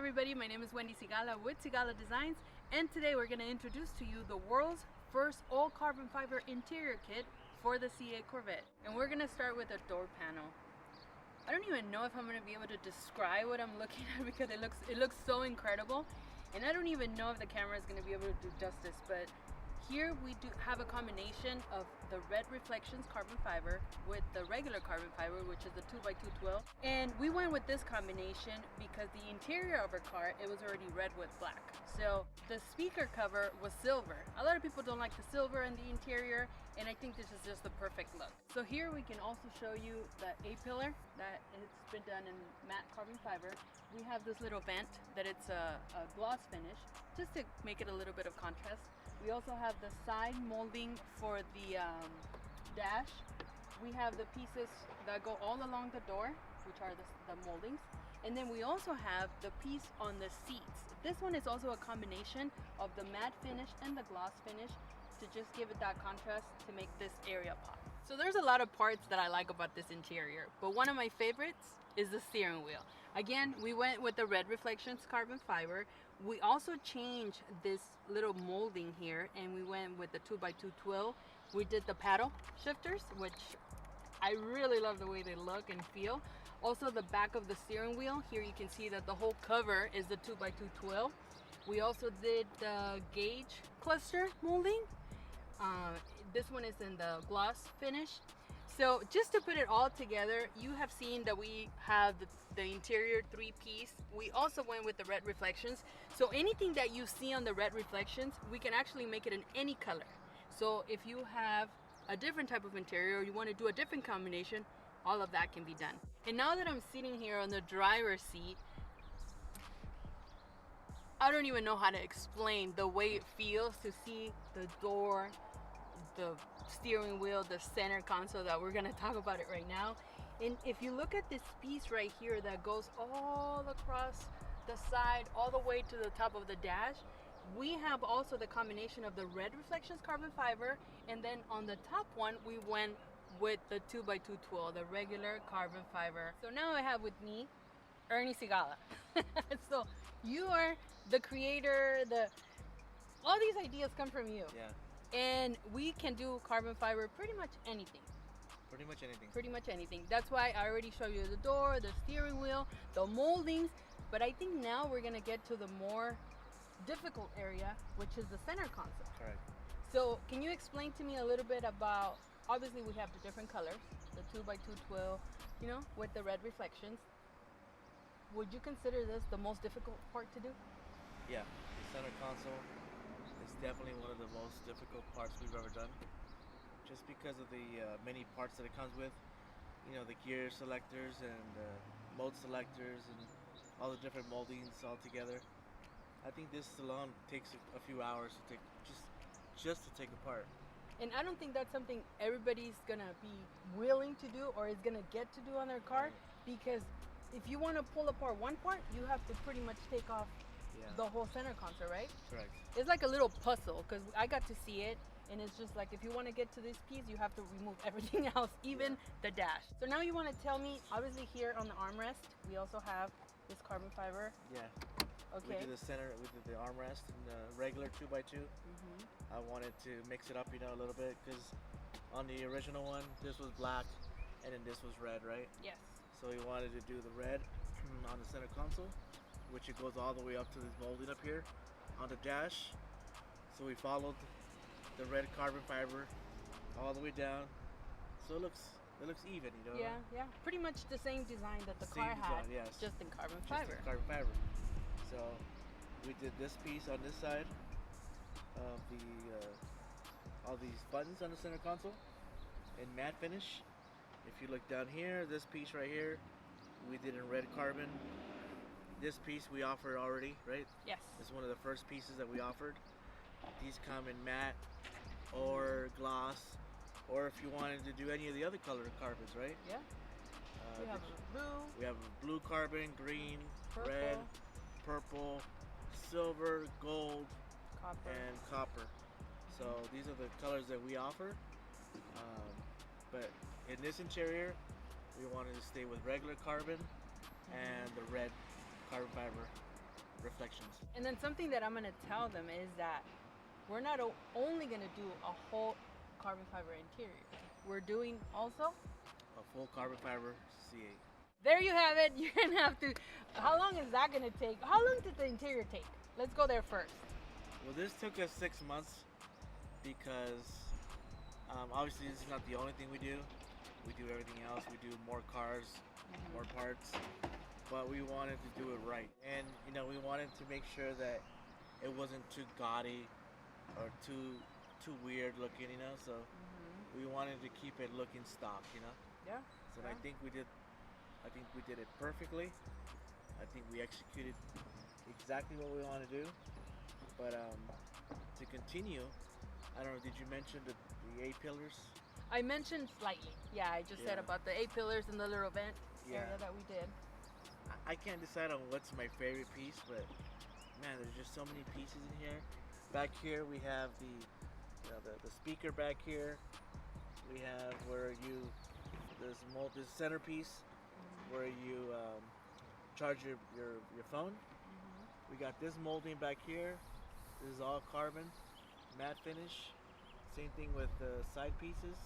everybody, my name is Sigala with Sigala Designs, and today we're going to introduce to you the world's first all carbon fiber interior kit for the C8 Corvette. And we're going to start with a door panel. I don't even know if I'm going to be able to describe what I'm looking at because it looks so incredible, and I don't even know if the camera is going to be able to do justice, but here we do have a combination of the red reflections carbon fiber with the regular carbon fiber, which is the 2x2 and we went with this combination because the interior of our car, it was already red with black. So the speaker cover was silver. A lot of people don't like the silver in the interior, and I think this is just the perfect look. So here we can also show you the A-pillar that it's been done in matte carbon fiber. We have this little vent that it's a gloss finish just to make it a little bit of contrast. We also have the side molding for the dash. We have the pieces that go all along the door, which are the moldings. And then we also have the piece on the seats. This one is also a combination of the matte finish and the gloss finish to just give it that contrast to make this area pop. So there's a lot of parts that I like about this interior, but one of my favorites is the steering wheel. Again, we went with the red reflections carbon fiber. We also changed this little molding here, and we went with the 2x2 twill. We did the paddle shifters, which I really love the way they look and feel. Also the back of the steering wheel, here you can see that the whole cover is the 2x2 twill. We also did the gauge cluster molding. This one is in the gloss finish. So just to put it all together, you have seen that we have the interior 3-piece. We also went with the red reflections. So anything that you see on the red reflections, we can actually make it in any color. So if you have a different type of interior, or you want to do a different combination, all of that can be done. And now that I'm sitting here on the driver's seat, I don't even know how to explain the way it feels to see the door, the steering wheel, the center console that we're going to talk about it right now. And if you look at this piece right here that goes all across the side all the way to the top of the dash, we have also the combination of the red reflections carbon fiber, and then on the top one we went with the 2x2 twill, the regular carbon fiber. So now I have with me Ernie Sigala. So you are the creator, all these ideas come from you. Yeah. And we can do carbon fiber pretty much anything. Pretty much anything. Pretty much anything. That's why I already showed you the door, the steering wheel, the moldings. But I think now we're gonna get to the more difficult area, which is the center console. Correct. So can you explain to me a little bit about, obviously we have the different colors, the 2x2 twill, with the red reflections. Would you consider this the most difficult part to do? Yeah, the center console is definitely one of the most difficult parts we've ever done. Just because of the many parts that it comes with. The gear selectors and mode selectors and all the different moldings all together. I think this alone takes a few hours to take, just to take apart. And I don't think that's something everybody's gonna be willing to do or is gonna get to do on their car, because if you want to pull apart one part, you have to pretty much take off the whole center console, right? Correct. It's like a little puzzle, because I got to see it, and it's just like if you want to get to this piece, you have to remove everything else, even the dash. So now you want to tell me, obviously here on the armrest, we also have this carbon fiber. Yeah. Okay. We did the center, we did the armrest and the regular 2x2. I wanted to mix it up, a little bit, because on the original one, this was black, and then this was red, right? Yes. So we wanted to do the red on the center console, which it goes all the way up to this molding up here on the dash. So we followed the red carbon fiber all the way down, so it looks even, Yeah, pretty much the same design that the car had, yes. Just in carbon fiber. Just in carbon fiber. So we did this piece on this side of the all these buttons on the center console in matte finish. If you look down here, this piece right here, we did in red carbon. This piece we offered already, right? Yes. It's one of the first pieces that we offered. These come in matte or gloss, or if you wanted to do any of the other colored carbons, right? Yeah. We have blue. We have blue carbon, green, purple, red, purple, silver, gold, copper, and copper. So these are the colors that we offer. But in this interior, we wanted to stay with regular carbon and the red carbon fiber. reflections. And then something that I'm gonna tell them is that we're not only gonna do a whole carbon fiber interior. We're doing also A full carbon fiber C8. There you have it. You're gonna have to. How long is that gonna take? How long did the interior take? Let's go there first. Well, this took us 6 months because obviously this is not the only thing we do. We do everything else. We do more cars, more parts, but we wanted to do it right. And we wanted to make sure that it wasn't too gaudy or too weird looking. So we wanted to keep it looking stock. Yeah. So I think we did. I think we did it perfectly. I think we executed exactly what we want to do. But to continue, I don't know. Did you mention the 8 pillars? I mentioned slightly. Yeah, I just said about the 8 pillars and the little vent area that we did. I can't decide on what's my favorite piece, but man, there's just so many pieces in here. Back here we have the speaker back here. We have where this centerpiece where you charge your phone. We got this molding back here. This is all carbon, matte finish. Same thing with the side pieces,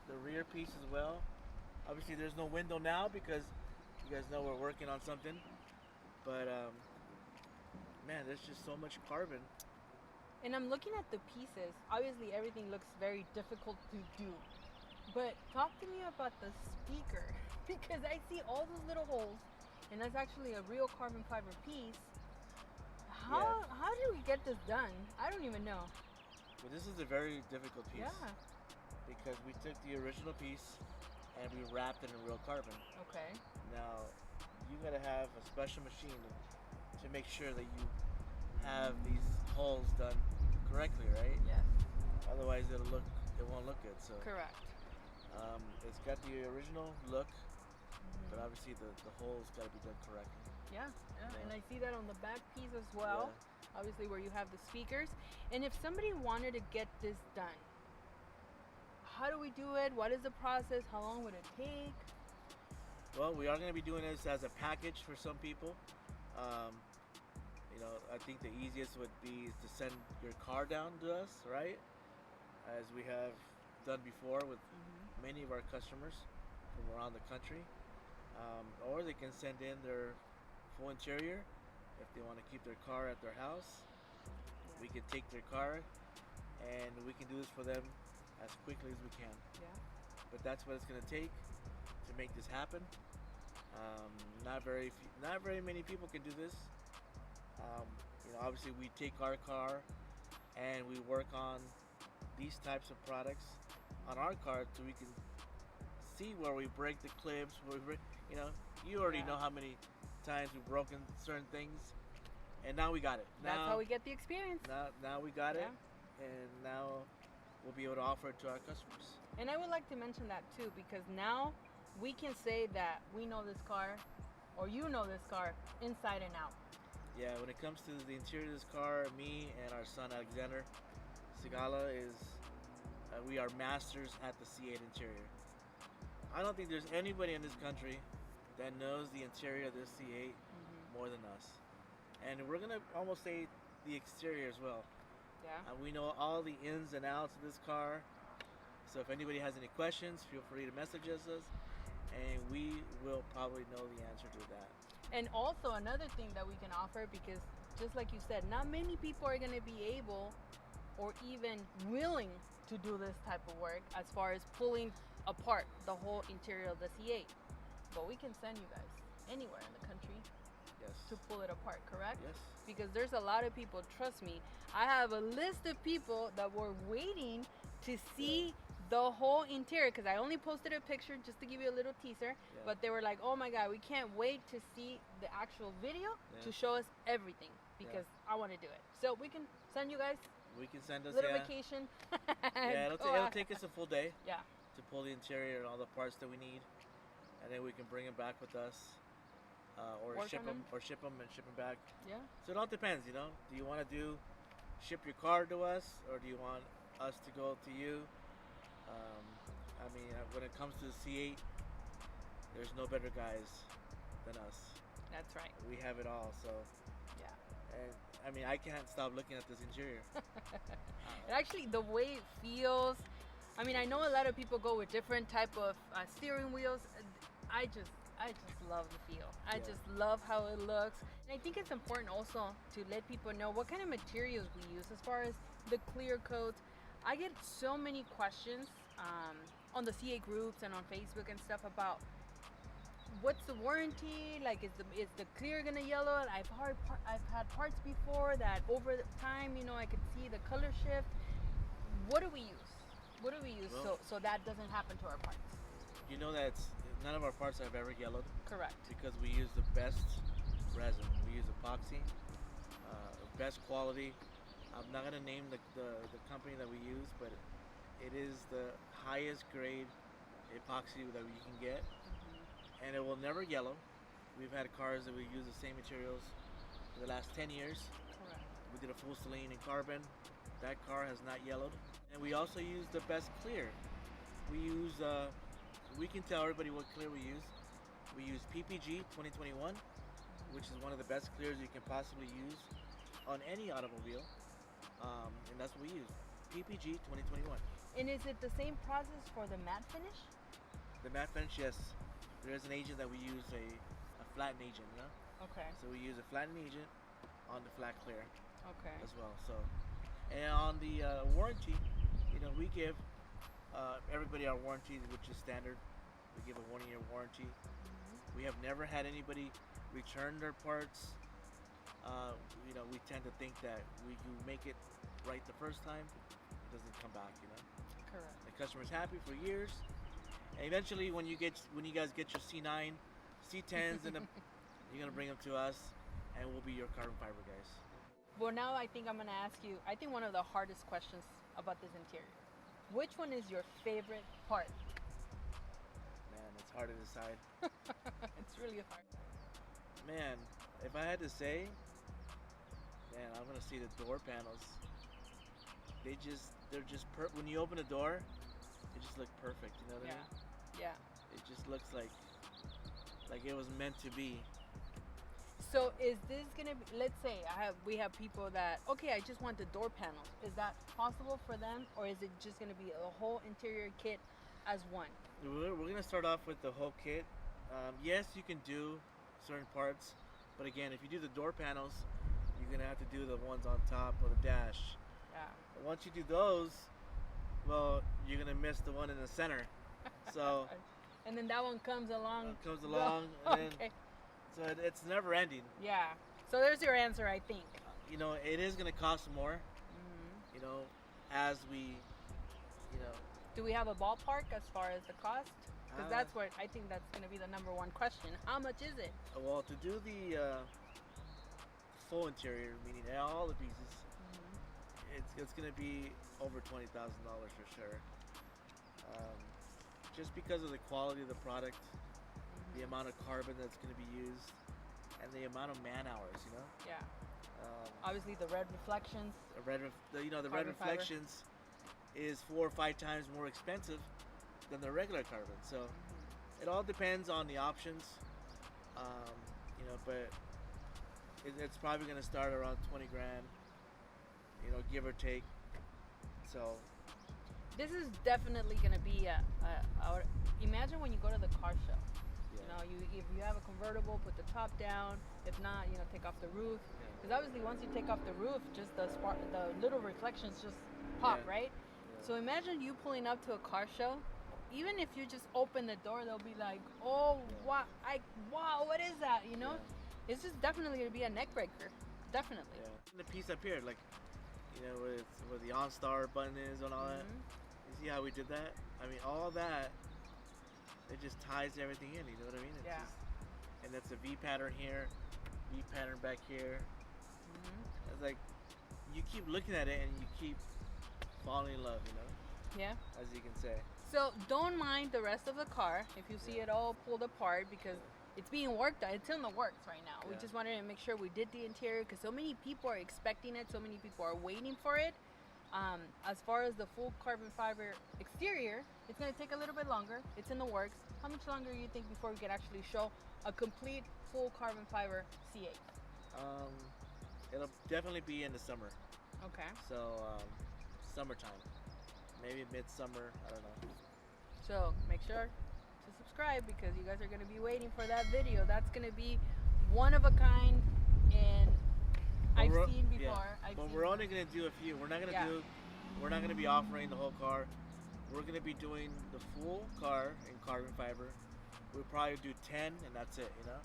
the rear piece as well. Obviously there's no window now because you guys know we're working on something. But man, there's just so much carbon. And I'm looking at the pieces. Obviously everything looks very difficult to do. But talk to me about the speaker because I see all those little holes and that's actually a real carbon fiber piece. How did we get this done? I don't even know. Well, this is a very difficult piece. Yeah. Because we took the original piece and we wrapped it in real carbon. Okay. Now, you gotta have a special machine to make sure that you have these holes done correctly, right? Yes. Otherwise, it won't look good. So. Correct. It's got the original look, but obviously the holes gotta be done correctly. Yeah, and I see that on the back piece as well. Yeah. Obviously where you have the speakers. And if somebody wanted to get this done, how do we do it? What is the process? How long would it take? Well, we are going to be doing this as a package for some people. I think the easiest would be to send your car down to us, right? As we have done before with many of our customers from around the country. Or they can send in their full interior if they want to keep their car at their house. We can take their car and we can do this for them as quickly as we can. Yeah. But that's what it's going to take to make this happen. Not very many people can do this. Obviously we take our car and we work on these types of products on our car so we can see where we break the clips, you already know how many times we've broken certain things, and now we got it. That's how we get the experience. Now we got it, and now we'll be able to offer it to our customers. And I would like to mention that too, because now we can say that we know this car, or you know this car, inside and out. Yeah, when it comes to the interior of this car, me and our son Alexander, Sigala we are masters at the C8 interior. I don't think there's anybody in this country that knows the interior of this C8 more than us. And we're gonna almost say the exterior as well. Yeah. And we know all the ins and outs of this car. So if anybody has any questions, feel free to message us, and we will probably know the answer to that. And also another thing that we can offer, because just like you said, not many people are gonna be able or even willing to do this type of work as far as pulling apart the whole interior of the C8. But we can send you guys anywhere in the country to pull it apart, correct? Yes. Because there's a lot of people, trust me, I have a list of people that were waiting to see the whole interior, because I only posted a picture just to give you a little teaser, but they were like, oh my God, we can't wait to see the actual video to show us everything, because I want to do it. So we can send you guys we can send us little vacation. it'll take us a full day to pull the interior and all the parts that we need, and then we can bring them back with us, or ship them back. Yeah. So it all depends, Do you want to ship your car to us, or do you want us to go to you? When it comes to the C8, there's no better guys than us. That's right. We have it all, so And I mean, I can't stop looking at this interior. And actually, the way it feels. I mean, I know a lot of people go with different type of steering wheels. I just love the feel. I Yeah. just love how it looks. And I think it's important also to let people know what kind of materials we use as far as the clear coats. I get so many questions on the CA groups and on Facebook and stuff about what's the warranty? Like, is the clear gonna yellow? I've had parts before that over the time, I could see the color shift. What do we use? What do we use Well, so that doesn't happen to our parts? You know that none of our parts have ever yellowed Correct. because we use the best resin. We use epoxy, best quality. I'm not gonna name the company that we use, but it is the highest grade epoxy that you can get, and it will never yellow. We've had cars that we use the same materials for the last 10 years. Correct. We did a full selene and carbon. That car has not yellowed. And we also use the best clear. We use, we can tell everybody what clear we use. We use PPG 2021, which is one of the best clears you can possibly use on any automobile. And that's what we use, PPG 2021. And is it the same process for the matte finish? The matte finish, yes. There is an agent that we use, a flatten agent, Okay. So we use a flatten agent on the flat clear Okay. as well. So, and on the warranty, we give everybody our warranty, which is standard. We give a 1-year warranty. We have never had anybody return their parts. We tend to think that you make it right the first time, it doesn't come back. Correct. The customer's happy for years, and eventually, when you guys get your C9, C10s, and you're gonna bring them to us, and we'll be your carbon fiber guys. Well, now I think I'm gonna ask you. I think one of the hardest questions about this interior. Which one is your favorite part? Man, it's hard to decide. It's really hard. Man, if I had to say, man, I'm gonna see the door panels. They're just when you open the door, they just look perfect. You know what I mean? Yeah. It just looks like it was meant to be. So is this gonna be? Let's say we have people that I just want the door panels. Is that possible for them, or is it just gonna be a whole interior kit as one? We're gonna start off with the whole kit. Yes, you can do certain parts, but again, if you do the door panels, you're gonna have to do the ones on top of the dash. Yeah. But once you do those, well, you're gonna miss the one in the center. So And then that one comes along. and then, so it's never ending. Yeah. So there's your answer, I think. It is gonna cost more. As we, Do we have a ballpark as far as the cost? Because Uh, that's what I think that's going to be the number one question. How much is it? well, to do the full interior, meaning all the pieces, it's gonna be over $20,000 for sure. Just because of the quality of the product, the amount of carbon that's gonna be used, and the amount of man hours. Yeah. Obviously, the red reflections. The red Carbon fiber. reflections is 4 or 5 times more expensive than the regular carbon. So it all depends on the options. But it's probably gonna start around 20 grand. Give or take. So This is definitely going to be imagine when you go to the car show. If you have a convertible, put the top down. If not, take off the roof. Because obviously, once you take off the roof, just the little reflections just pop, Yeah. right? Yeah. So imagine you pulling up to a car show. Even if you just open the door, they'll be like, "Oh, wow! What is that?" Yeah. It's just definitely gonna be a neck breaker. Definitely. Yeah. And the piece up here, where the OnStar button is and all that. You see how we did that? I mean, all that, it just ties everything in. You know what I mean? Yeah. And that's a V pattern here, V pattern back here. It's like you keep looking at it and you keep falling in love. Yeah. As you can say. So don't mind the rest of the car if you see it all pulled apart because it's being worked on. It's in the works right now. We Yeah. just wanted to make sure we did the interior because so many people are expecting it. So many people are waiting for it. As far as the full carbon fiber exterior, it's going to take a little bit longer. It's in the works. How much longer do you think before we could actually show a complete full carbon fiber C8? It'll definitely be in the summer. Okay. So summertime, maybe midsummer. I don't know. So make sure to subscribe because you guys are going to be waiting for that video. That's going to be one of a kind, and I've seen before. Yeah. But we're only going to do a few. We're not going to We're not going to be offering the whole car. We're going to be doing the full car in carbon fiber. We'll probably do 10, and that's it. You know.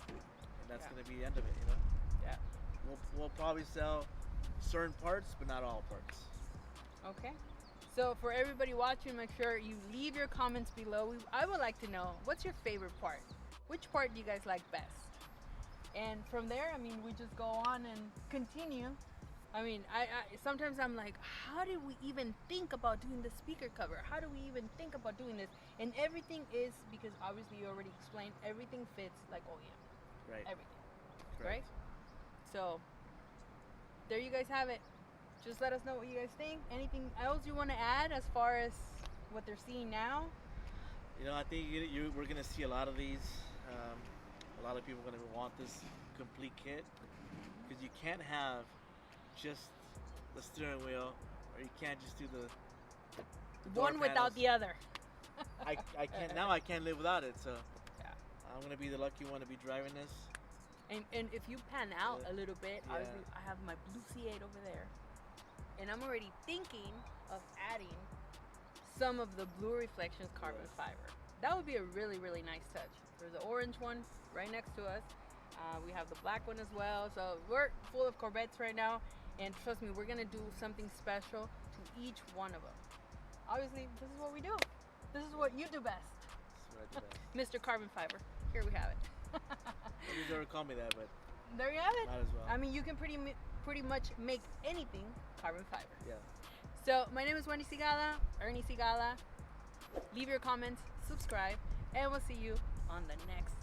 And that's going to be the end of it. You know. Yeah. We'll probably sell certain parts, but not all parts. Okay. So for everybody watching, make sure you leave your comments below. I would like to know, what's your favorite part? Which part do you guys like best? And from there, I mean, we just go on and continue. I mean, I sometimes I'm like, how did we even think about doing the speaker cover? How do we even think about doing this? And everything is, because obviously you already explained, everything fits like OEM. Right. Everything. Correct. Right? So there you guys have it. Just let us know what you guys think. Anything else you want to add as far as what they're seeing now? You know, I think we're going to see a lot of these. A lot of people are going to want this complete kit because you can't have just the steering wheel, or you can't just do the one without the other. I can't now. I can't live without it. So yeah. I'm going to be the lucky one to be driving this. And if you pan out a little bit, obviously I have my blue C8 over there. And I'm already thinking of adding some of the Blue Reflections carbon fiber. That would be a really, really nice touch. There's the orange one right next to us. We have the black one as well. So we're full of Corvettes right now. And trust me, we're going to do something special to each one of them. Obviously, this is what we do. This is what you do best. This is what I do best. Mr. Carbon Fiber. Here we have it. Nobody's ever called me that, but there you have it. Might as well. I mean, you can pretty much make anything carbon fiber. Yeah. So my name is Wendy Sigala, Ernie Sigala. Leave your comments, subscribe, and we'll see you on the next